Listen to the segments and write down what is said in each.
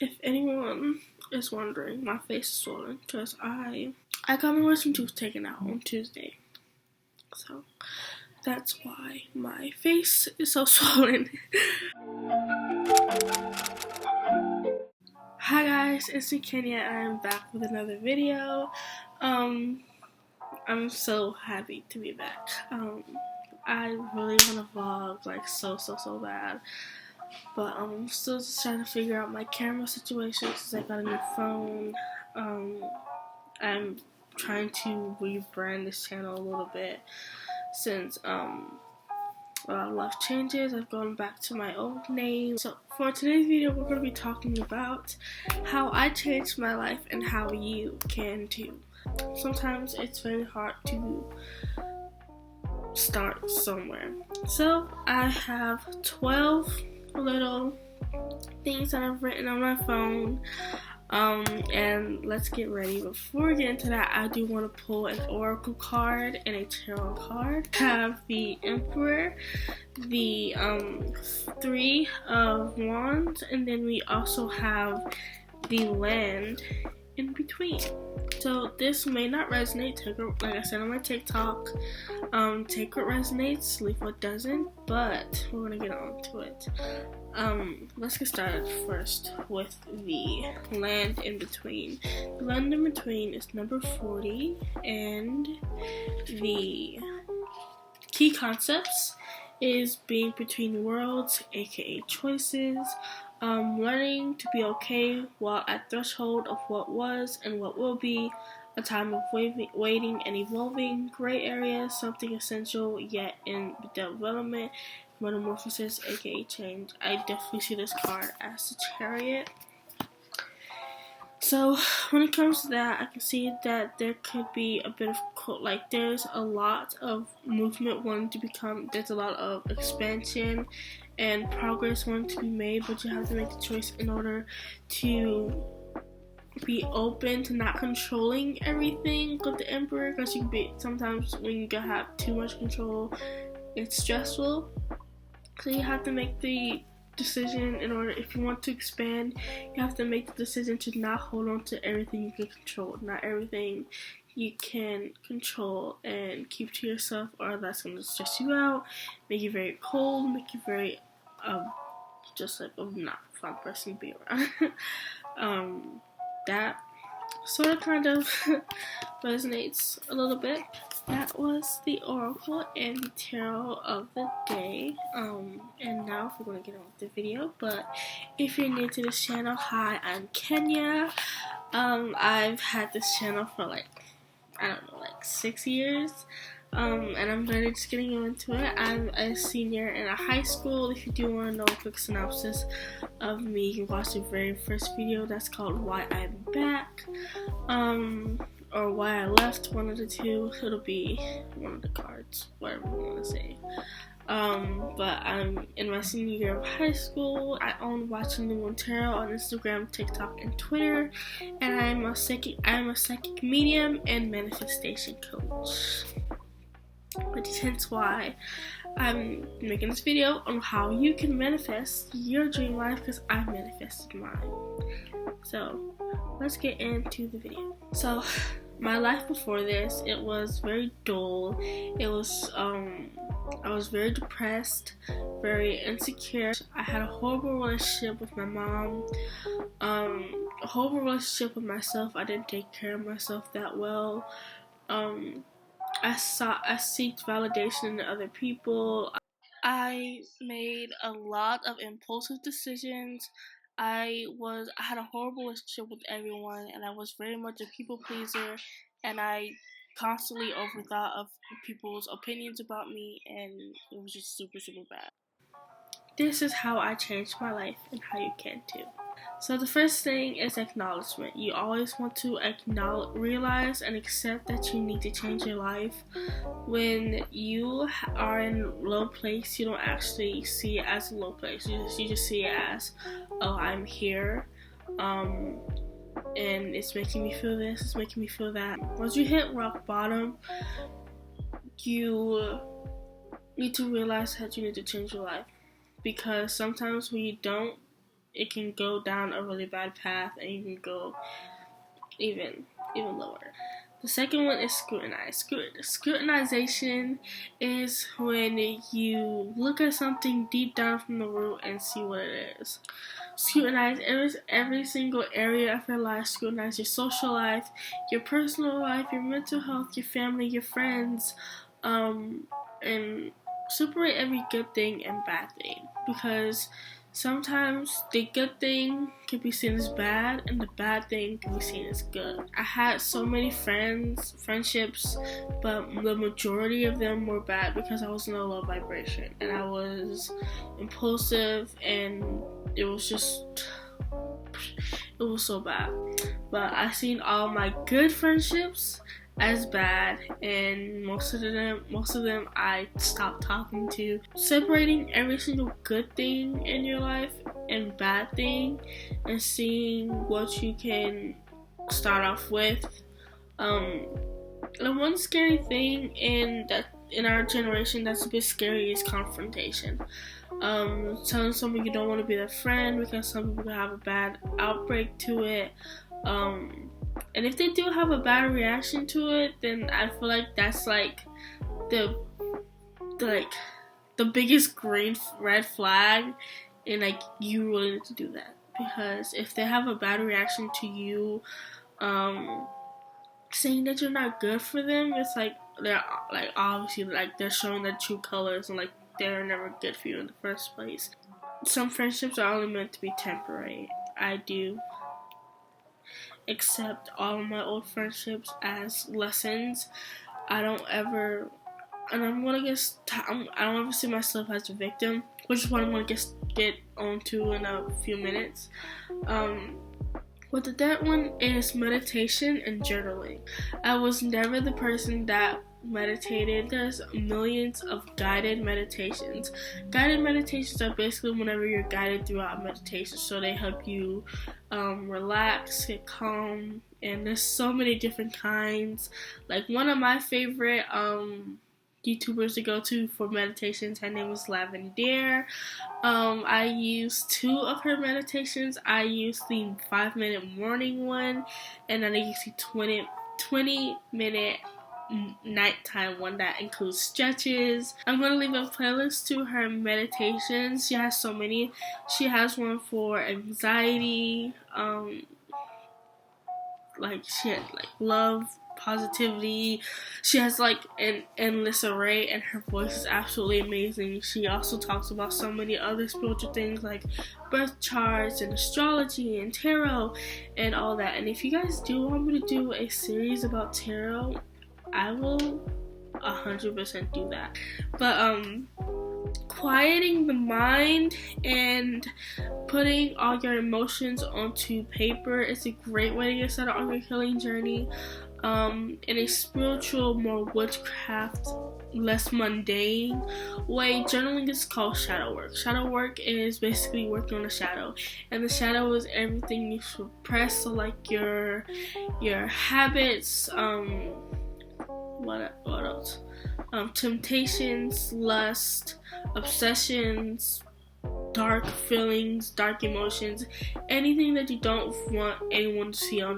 If anyone is wondering, my face is swollen because I got my wisdom tooth taken out on Tuesday. So that's why my face is so swollen. Hi guys, it's Kennyah and I'm back with another video. I'm so happy to be back. I really want to vlog like so bad. But I'm still just trying to figure out my camera situation since I got a new phone. I'm trying to rebrand this channel a little bit since a lot of life changes. I've gone back to my old name. So for today's video, we're going to be talking about how I changed my life and how you can too. Sometimes it's very hard to start somewhere. So I have 12 little things that I've written on my phone, and let's get ready. Before we get into that, I do want to pull an oracle card and a tarot card. I have the Emperor, the Three of Wands, and then we also have the Land in between. So this may not resonate. Take it, like I said on my TikTok, take what resonates, leave what doesn't, but we're gonna get on to it. Let's get started first with the Land in between. The Land in between is number 40, and the key concepts is being between worlds, aka choices, learning to be okay while at threshold of what was and what will be, a time of waiting and evolving, gray areas, something essential yet in development, metamorphosis, aka change. I definitely see this card as the Chariot. So when it comes to that, I can see that there could be a bit of there's a lot of movement wanting to become, there's a lot of expansion and progress wanting to be made, but you have to make the choice in order to be open to not controlling everything with the Emperor, because you can be, sometimes when you have too much control, it's stressful. So you have to make the decision in order, if you want to expand, you have to make the decision to not hold on to everything you can control. Not everything you can control and keep to yourself, or that's going to stress you out, make you very cold, make you very just like a not fun person to be around. That sort of kind of resonates a little bit. That was the Oracle and the Tarot of the day. And now we're going to get on with the video. But if you're new to this channel, hi, I'm Kennyah. I've had this channel for like 6 years. And I'm really just getting into it. I'm a senior in a high school. If you do want to know a quick synopsis of me, you can watch the very first video. That's called Why I'm Back. Or Why I Left, one of the two. It'll be one of the cards, whatever you want to say. But I'm in my senior year of high school. I own Watching the Moon Tarot on Instagram, TikTok, and Twitter. And I'm a psychic medium and manifestation coach. Which is hence why I'm making this video on how you can manifest your dream life, because I manifested mine. So let's get into the video. So my life before this, it was very dull. It was I was very depressed, very insecure. I had a horrible relationship with my mom, a horrible relationship with myself. I didn't take care of myself that well. I seeked validation in other people. I made a lot of impulsive decisions. I had a horrible relationship with everyone, and I was very much a people pleaser, and I constantly overthought of people's opinions about me, and it was just super bad. This is how I changed my life and how you can too. So the first thing is acknowledgement. You always want to realize and accept that you need to change your life. When you are in a low place, you don't actually see it as a low place. You just see it as, oh, I'm here, and it's making me feel this, it's making me feel that. Once you hit rock bottom, you need to realize that you need to change your life. Because sometimes when you don't it can go down a really bad path, and you can go even lower. The second one is scrutinize. Scrutinization is when you look at something deep down from the root and see what it is. Scrutinize every single area of your life. Scrutinize your social life, your personal life, your mental health, your family, your friends, and separate every good thing and bad thing, because sometimes the good thing can be seen as bad and the bad thing can be seen as good. I had so many friendships, but the majority of them were bad because I was in a low vibration and I was impulsive, and it was so bad. But I seen all my good friendships as bad, and most of them I stopped talking to. Separating every single good thing in your life and bad thing, and seeing what you can start off with. The one scary thing in our generation that's a bit scary is confrontation. Telling someone you don't want to be their friend because some people have a bad outbreak to it. And if they do have a bad reaction to it, then I feel like that's like the biggest red flag, and like you really need to do that, because if they have a bad reaction to you saying that you're not good for them, it's like they're like obviously like they're showing their true colors, and like they're never good for you in the first place. Some friendships are only meant to be temporary. I do accept all of my old friendships as lessons. I don't ever see myself as a victim, which is what I'm gonna get onto in a few minutes. But the third one is meditation and journaling. I was never the person that meditated. There's millions of guided meditations. Guided meditations are basically whenever you're guided throughout meditation, so they help you relax, get calm, and there's so many different kinds. Like one of my favorite YouTubers to go to for meditations, her name is Lavender. I used 2 of her meditations. I used the 5-minute morning one, and then I used the 20-minute nighttime one that includes stretches. I'm going to leave a playlist to her meditations. She has so many. She has one for anxiety, she had love, positivity. She has an endless array, and her voice is absolutely amazing. She also talks about so many other spiritual things like birth charts and astrology and tarot and all that. And if you guys do want me to do a series about tarot, I will 100% do that. But quieting the mind and putting all your emotions onto paper is a great way to get started on your healing journey. In a spiritual, more witchcraft, less mundane way, journaling is called shadow work. Shadow work is basically working on a shadow, and the shadow is everything you suppress. So like your habits, what else? Temptations, lust, obsessions, dark feelings, dark emotions, anything that you don't want anyone to see on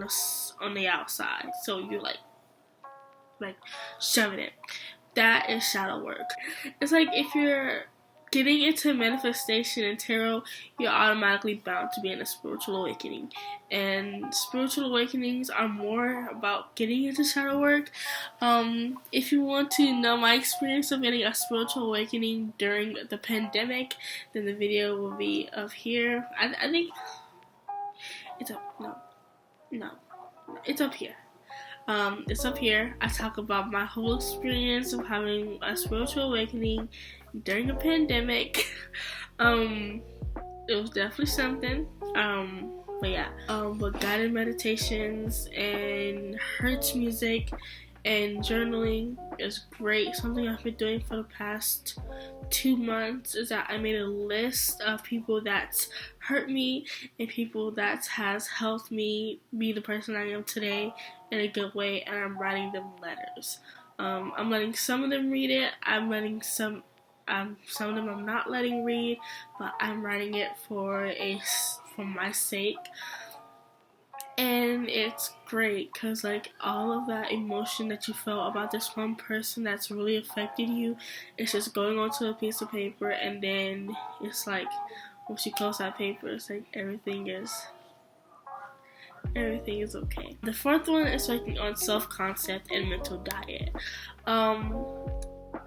the outside. So you like shoving it. That is shadow work. It's like if you're getting into manifestation and tarot, you're automatically bound to be in a spiritual awakening. And spiritual awakenings are more about getting into shadow work. If you want to know my experience of getting a spiritual awakening during the pandemic, then the video will be up here. I think it's up. No, it's up here. It's up here. I talk about my whole experience of having a spiritual awakening during a pandemic. It was definitely something. But yeah. But guided meditations and hertz music and journaling is great. Something I've been doing for the past 2 months is that I made a list of people that's hurt me and people that has helped me be the person I am today in a good way, and I'm writing them letters. I'm letting some of them read it. I'm letting some of them I'm not letting read, but I'm writing it for for my sake. And it's great because, like, all of that emotion that you felt about this one person that's really affected you, it's just going onto a piece of paper, and then it's like, once you close that paper, it's like everything is okay. The fourth one is working on self-concept and mental diet.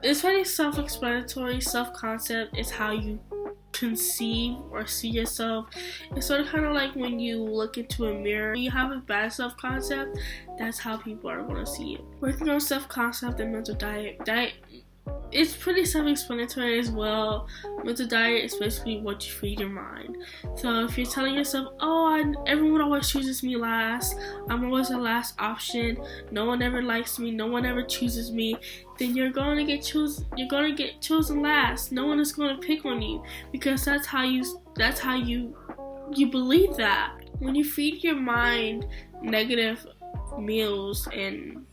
It's pretty self-explanatory. Self-concept is how you conceive or see yourself. It's sort of kind of like when you look into a mirror. When you have a bad self-concept, that's how people are going to see you. Working on self-concept and mental diet. It's pretty self-explanatory as well. Mental diet is basically what you feed your mind. So if you're telling yourself, everyone always chooses me last, I'm always the last option, no one ever likes me, no one ever chooses me, then you're gonna get chosen last. No one is gonna pick on you because that's how you believe that. When you feed your mind negative meals and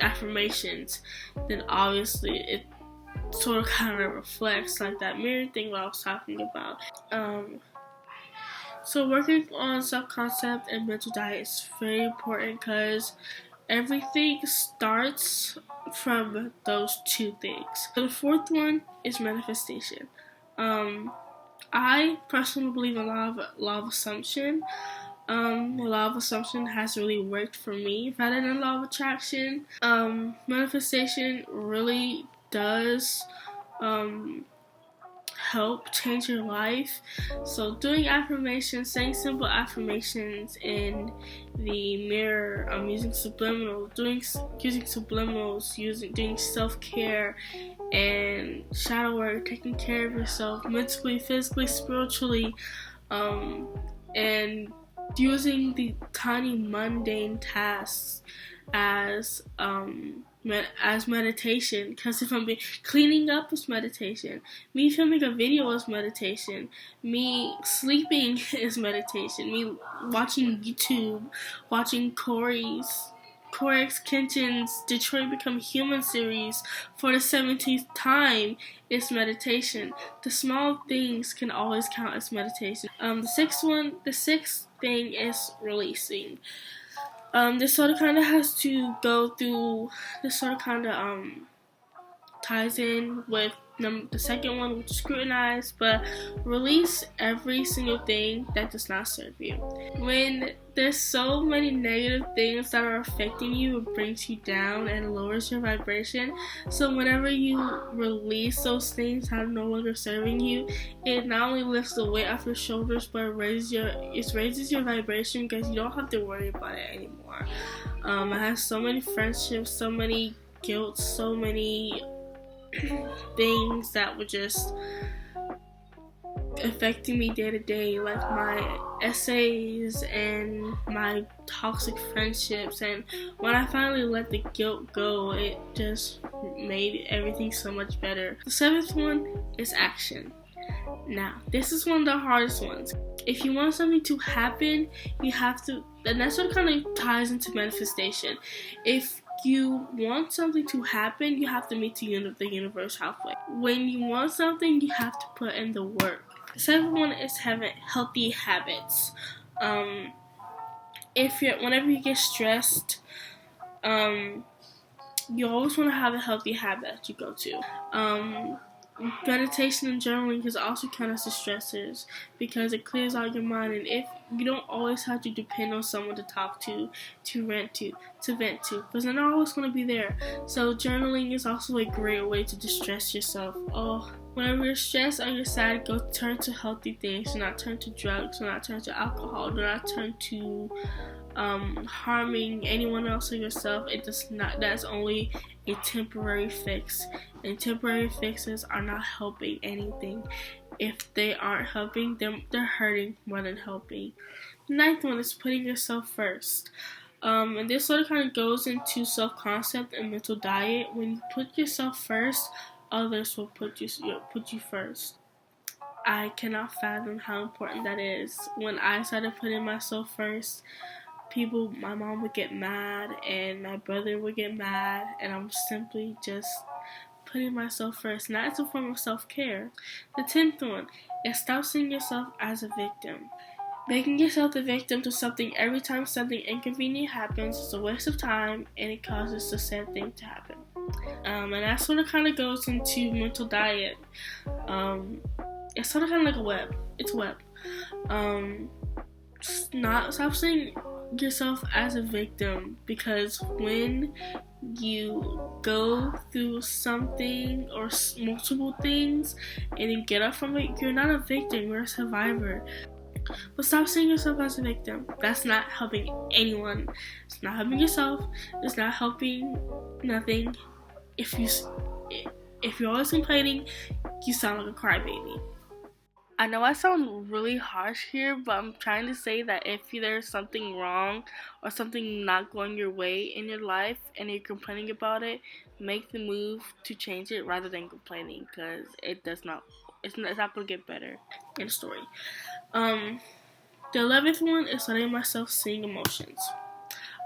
affirmations, then obviously it sort of kind of reflects, like that mirror thing what I was talking about. So working on self-concept and mental diet is very important because everything starts from those two things. So the fourth one is manifestation. I personally believe in law of assumption. Law of assumption has really worked for me rather than law of attraction. Manifestation really does help change your life. So doing affirmations, saying simple affirmations in the mirror, using subliminals, doing self-care and shadow work, taking care of yourself mentally, physically, spiritually, and using the tiny mundane tasks as meditation. Because if I'm cleaning up is meditation, me filming a video is meditation, me sleeping is meditation, me watching YouTube, watching Corey X. Kenton's Detroit Become Human series for the 17th time is meditation. The small things can always count as meditation. The sixth thing is releasing. This sort of kind of has to go through. This sort of kind of ties in with the second one, which is Scrutinize, but release every single thing that does not serve you. When there's so many negative things that are affecting you, it brings you down and lowers your vibration. So whenever you release those things that are no longer serving you, it not only lifts the weight off your shoulders, but it raises your vibration because you don't have to worry about it anymore. I have so many friendships, so many guilt, so many things that were just affecting me day to day, like my essays and my toxic friendships. And when I finally let the guilt go, it just made everything so much better. The seventh one is action. Now, this is one of the hardest ones. If you want something to happen, you have to, and that's what kind of ties into manifestation. If you want something to happen, you have to meet the universe halfway. When you want something, you have to put in the work. The second one is having healthy habits. Whenever you get stressed, you always want to have a healthy habit that you go to. Meditation and journaling is also kind of stressors because it clears out your mind, and if you don't always have to depend on someone to talk to vent to, because they're not always going to be there. So journaling is also a great way to distress yourself. Whenever you're stressed or you're sad, go turn to healthy things. Do not turn to drugs. Do not turn to alcohol. Do not turn to harming anyone else or yourself. That's only a temporary fix, and temporary fixes are not helping anything. If they aren't helping them, they're hurting more than helping. The ninth one is putting yourself first. And this sort of kind of goes into self-concept and mental diet. When you put yourself first, others will put you first. I cannot fathom how important that is. When I started putting myself first, my mom would get mad and my brother would get mad, and I'm simply just putting myself first. And that's a form of self-care. The 10th one is stop seeing yourself as a victim. Making yourself the victim to something every time something inconvenient happens is a waste of time, and it causes the same thing to happen. And that sort of kind of goes into mental diet. It's sort of kind of like a web. It's a web. Stop seeing yourself as a victim, because when you go through something or multiple things and you get up from it, you're not a victim, you're a survivor. But stop seeing yourself as a victim. That's not helping anyone. It's not helping yourself. It's not helping nothing. If you're always complaining, you sound like a crybaby. I know I sound really harsh here, but I'm trying to say that if there's something wrong or something not going your way in your life and you're complaining about it, make the move to change it rather than complaining, because it's not going to get better. In the story. The 11th one is letting myself seeing emotions.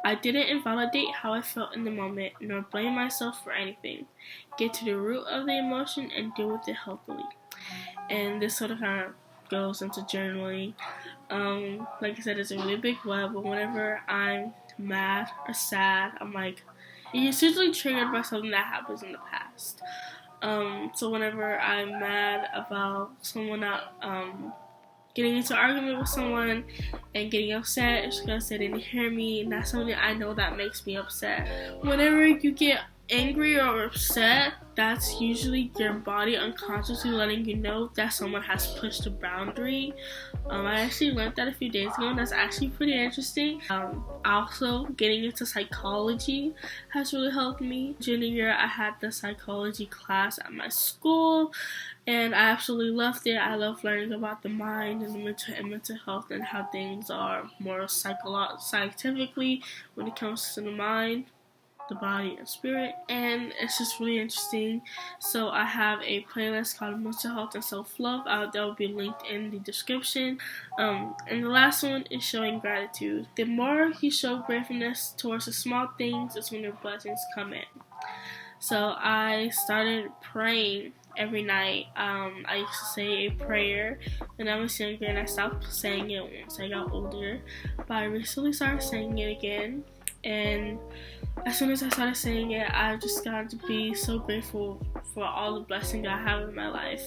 I didn't invalidate how I felt in the moment, nor blame myself for anything. Get to the root of the emotion and deal with it healthily. And this sort of kind of goes into journaling. Like I said, it's a really big web, but whenever I'm mad or sad, I'm like, it's usually triggered by something that happens in the past. So whenever I'm mad about someone not getting into an argument with someone and getting upset, it's because they didn't hear me, and that's something I know that makes me upset. Whenever you get angry or upset, that's usually your body unconsciously letting you know that someone has pushed a boundary. I actually learned that a few days ago, and that's actually pretty interesting. Also, getting into psychology has really helped me. Junior year, I had the psychology class at my school, and I absolutely loved it. I love learning about the mind and the mental health and how things are more scientifically when it comes to the mind, the body, and spirit, and it's just really interesting. So I have a playlist called Mental Health and Self-Love. That will be linked in the description. And the last one is showing gratitude. The more you show gratefulness towards the small things, is when your blessings come in. So I started praying every night. I used to say a prayer when I was younger, and I stopped saying it once I got older, but I recently started saying it again. And as soon as I started saying it, I just got to be so grateful for all the blessings I have in my life.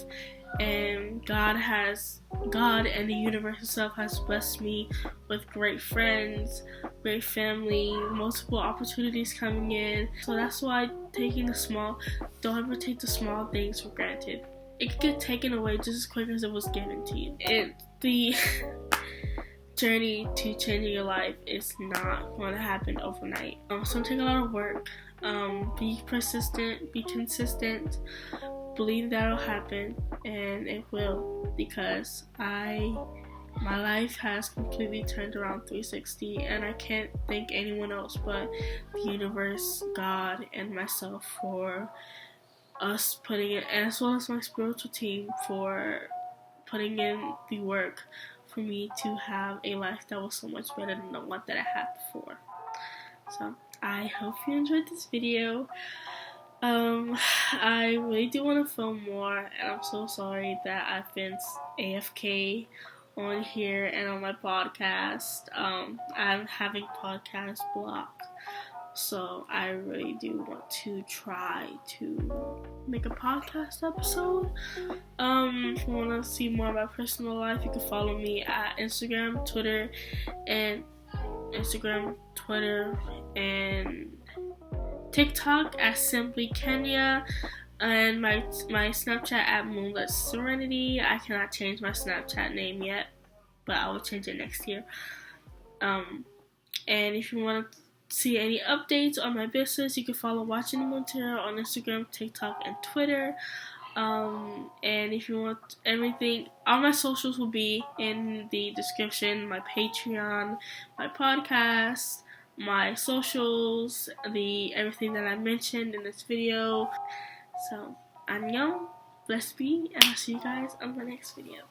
And God and the universe itself has blessed me with great friends, great family, multiple opportunities coming in. So that's why don't ever take the small things for granted. It could get taken away just as quick as it was given to you. And the journey to changing your life is not going to happen overnight. So take a lot of work. Be persistent, be consistent, believe that'll happen, and it will, because my life has completely turned around 360, and I can't thank anyone else but the universe, God, and myself for us putting in, as well as my spiritual team for putting in the work for me to have a life that was so much better than the one that I had before. So I hope you enjoyed this video. I really do want to film more, and I'm so sorry that I've been AFK on here and on my podcast. I'm having podcast block, so I really do want to try to make a podcast episode. If you want to see more of my personal life, you can follow me at Instagram, Twitter, and TikTok at Simply Kennyah, and my Snapchat at Moonlit Serenity. I cannot change my Snapchat name yet, but I will change it next year. And if you want to see any updates on my business, you can follow Watching the Montero on Instagram, TikTok, and Twitter. And if you want everything, all my socials will be in the description. My Patreon, my podcast, my socials, everything that I mentioned in this video. So, annyeong, blessed be, and I'll see you guys on the next video.